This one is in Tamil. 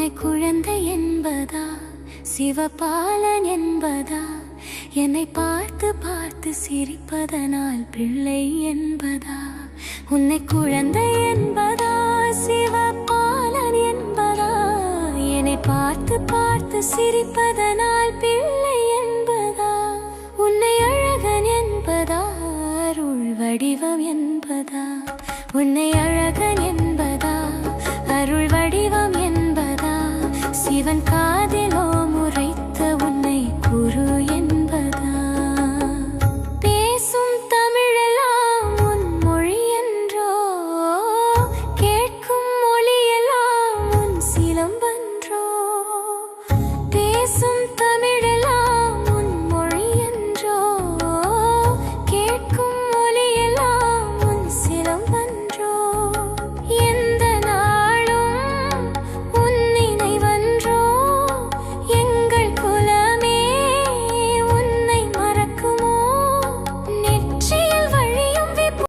உன்னை குழந்தை என்பதா சிவபாலன் என்பதா என்னை பார்த்து பார்த்து சிரிப்பதனால் பிள்ளை என்பதா உன்னை குழந்தை என்பதா சிவபாலன் என்பதா என்னை பார்த்து பார்த்து சிரிப்பதனால் பிள்ளை என்பதா உன்னை அழகன் என்பதா அருள் வடிவம் என்பதா உன்னை அழகன் என்பதா அருள் வடிவம் என்பதா சிவன்